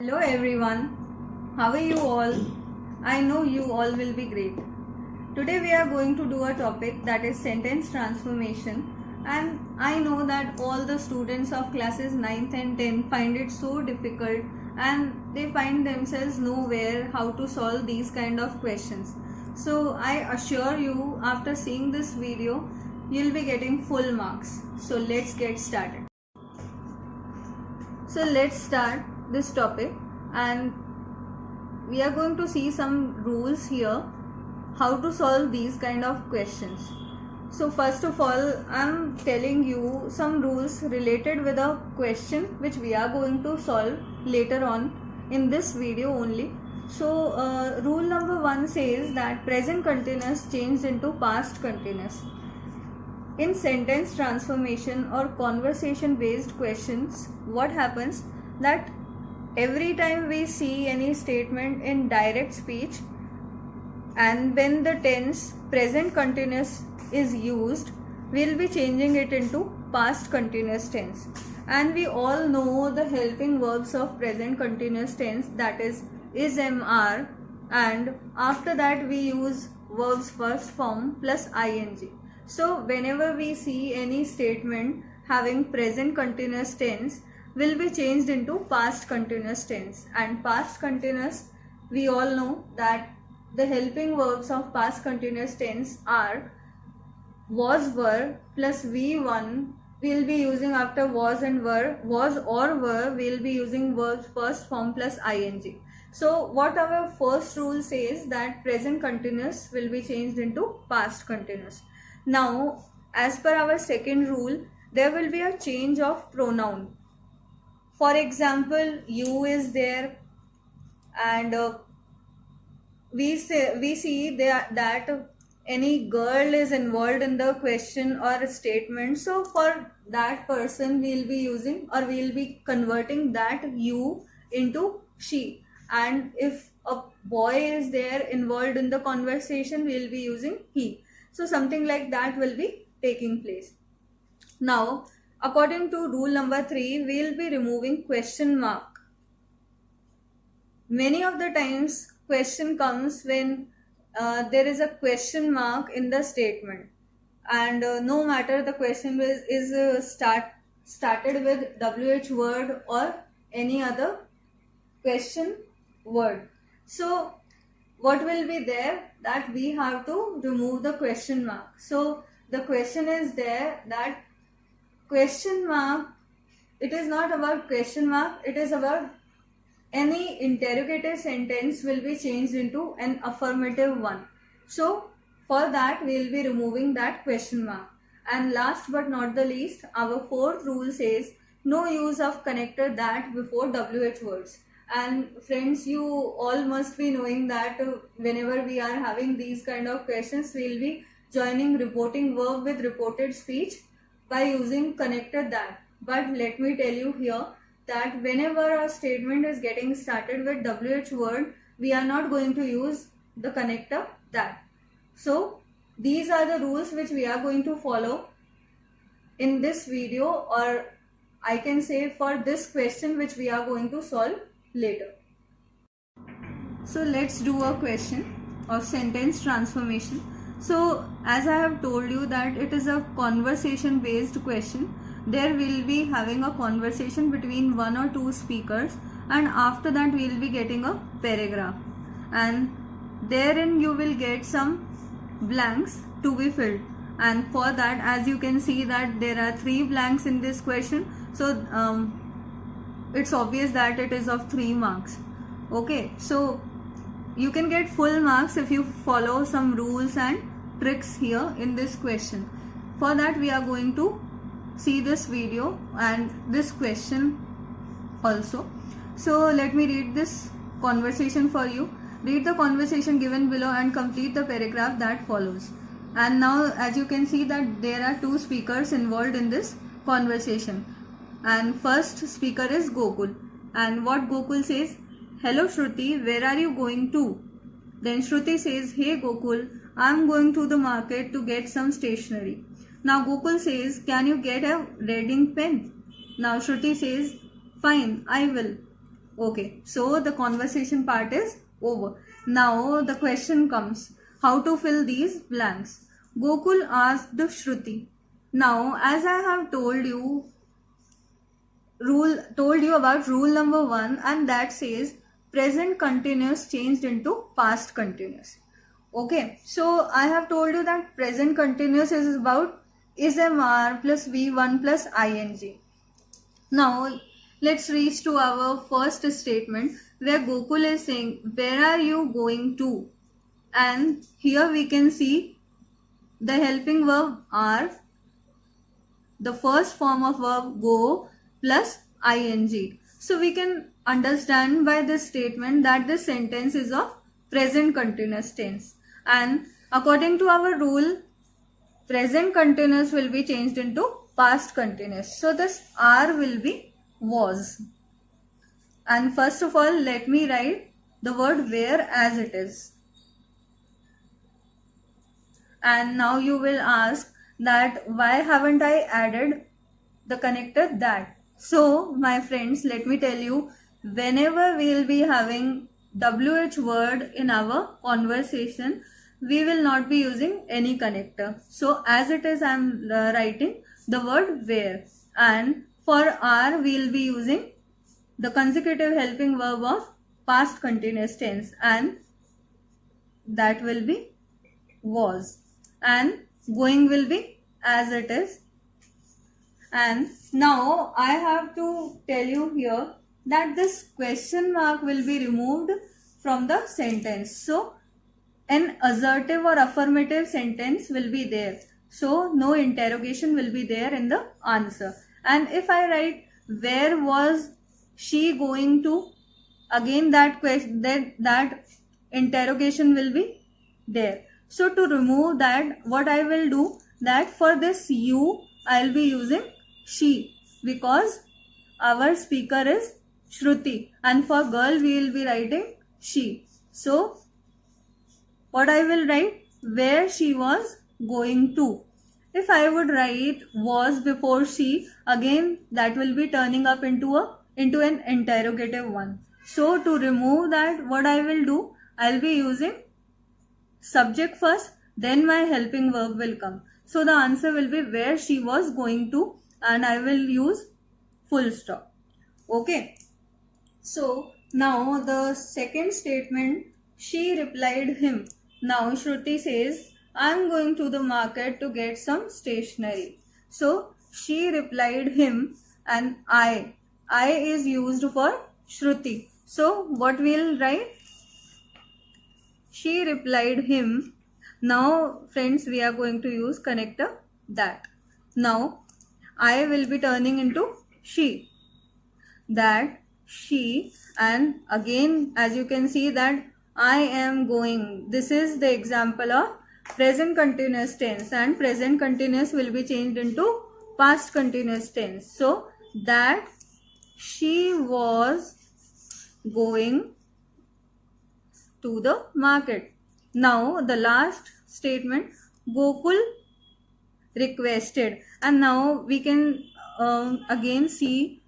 Hello everyone, how are you all? I know you all will be great. Today we are going to do a topic that is sentence transformation, and I know that all the students of classes 9th and 10th find it so difficult and they find themselves nowhere how to solve these kind of questions. So I assure you, after seeing this video you'll be getting full marks. So let's get started. So let's start this topic, and we are going to see some rules here how to solve these kind of questions. So first of all, I'm telling you some rules related with a question which we are going to solve later on in this video only. So rule number 1 says that present continuous changed into past continuous. In sentence transformation or conversation based questions, what happens that every time we see any statement in direct speech and when the tense present continuous is used, we'll be changing it into past continuous tense. And we all know the helping verbs of present continuous tense, that is are, and after that we use verbs first form plus ing. So whenever we see any statement having present continuous tense, will be changed into past continuous tense. And past continuous, we all know that the helping verbs of past continuous tense are was, were plus V1. We'll be using after was and were, was or were, we'll be using verbs first form plus ing. So what our first rule says that present continuous will be changed into past continuous. Now, as per our second rule, there will be a change of pronoun. For example, you is there, and we see that any girl is involved in the question or statement. So for that person, we'll be using or we'll be converting that you into she. And if a boy is there involved in the conversation, we'll be using he. So something like that will be taking place. Now, according to rule number 3, we'll be removing question mark. Many of the times question comes when there is a question mark in the statement, and no matter the question is started with WH word or any other question word. So what will be there, that we have to remove the question mark. So the question is there that question mark, it is not about question mark, it is about any interrogative sentence will be changed into an affirmative one. So for that we will be removing that question mark. And last but not the least, our fourth rule says no use of connector that before WH words. And friends, you all must be knowing that whenever we are having these kind of questions, we will be joining reporting verb with reported speech by using connector that. But let me tell you here that whenever a statement is getting started with WH word, we are not going to use the connector that. So these are the rules which we are going to follow in this video, or I can say for this question which we are going to solve later. So let's do a question of sentence transformation. So as I have told you that it is a conversation based question, there will be having a conversation between one or two speakers, and after that we will be getting a paragraph, and therein you will get some blanks to be filled. And for that, as you can see that there are 3 blanks in this question, so it's obvious that it is of 3 marks. Okay, so you can get full marks if you follow some rules and tricks here in this question. For that we are going to see this video and this question also. So let me read this conversation for you. Read the conversation given below and complete the paragraph that follows. And now as you can see that there are 2 speakers involved in this conversation. And first speaker is Gokul, and what Gokul says, hello Shruti, where are you going to? Then Shruti says, hey Gokul, I am going to the market to get some stationery. Now Gokul says, can you get a red ink pen? Now Shruti says, fine, I will. Okay, so the conversation part is over. Now the question comes, how to fill these blanks? Gokul asked Shruti. Now, as I have told you about rule number 1, and that says present continuous changed into past continuous. Okay, so I have told you that present continuous is about is mr plus v1 plus ing. Now let's reach to our first statement where Gokul is saying, where are you going to? And here we can see the helping verb are, the first form of verb go plus ing. So we can understand by this statement that this sentence is of present continuous tense. And according to our rule, present continuous will be changed into past continuous. So this are will be was. And first of all, let me write the word where as it is. And now you will ask that why haven't I added the connector that? So my friends, let me tell you, whenever we will be having WH word in our conversation, we will not be using any connector. So as it is, I am writing the word where, and for are we will be using the consecutive helping verb of past continuous tense, and that will be was, and going will be as it is. And now I have to tell you here that this question mark will be removed from the sentence. So an assertive or affirmative sentence will be there. So no interrogation will be there in the answer. And if I write where was she going to, again that question, that interrogation will be there. So to remove that, what I will do, that for this you I will be using she, because our speaker is Shruti, and for girl we will be writing she. So what I will write, where she was going to. If I would write was before she, again that will be turning up into an interrogative one. So to remove that, what I will do, I will be using subject first, then my helping verb will come. So the answer will be where she was going to, and I will use full stop. Okay. So now the second statement, she replied him. Now Shruti says, I am going to the market to get some stationery. So she replied him, and I is used for Shruti. So what we'll write? She replied him. Now friends, we are going to use connector that. Now I will be turning into she. That she, and again as you can see that I am going. This is the example of present continuous tense, and present continuous will be changed into past continuous tense. So that she was going to the market. Now the last statement, Gokul requested, and now we can again see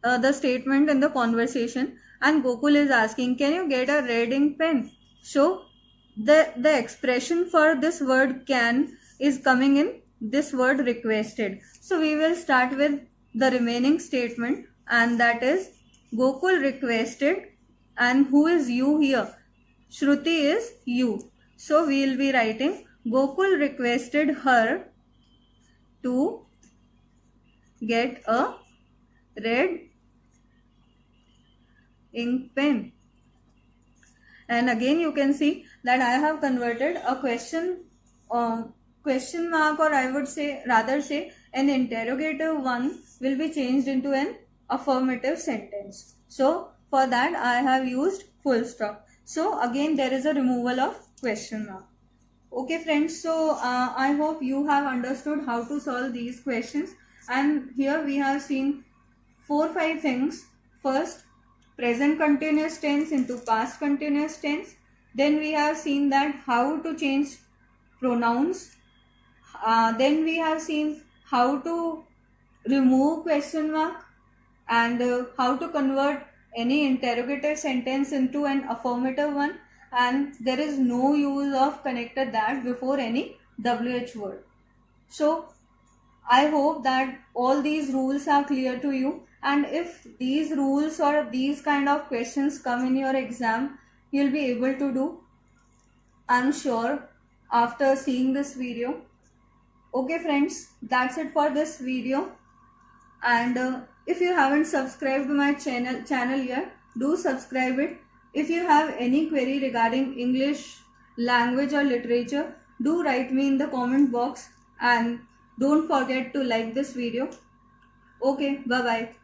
the statement in the conversation, and Gokul is asking, can you get a red ink pen? So the expression for this word can is coming in this word requested. So we will start with the remaining statement, and that is Gokul requested, and who is you here? Shruti is you. So we will be writing Gokul requested her to get a red ink pen. And again you can see that I have converted a question mark, or I would say rather say an interrogative one will be changed into an affirmative sentence. So for that I have used full stop. So again there is a removal of question mark. Okay friends, so I hope you have understood how to solve these questions, and here we have seen 4-5 things. First, present continuous tense into past continuous tense. Then we have seen that how to change pronouns. Then we have seen how to remove question mark, and how to convert any interrogative sentence into an affirmative one, and there is no use of connected that before any WH word. So I hope that all these rules are clear to you, and if these rules or these kind of questions come in your exam, you'll be able to do, I'm sure, after seeing this video. Okay friends, that's it for this video, and if you haven't subscribed to my channel yet, do subscribe it. If you have any query regarding English language or literature, do write me in the comment box, and don't forget to like this video. Okay, bye bye.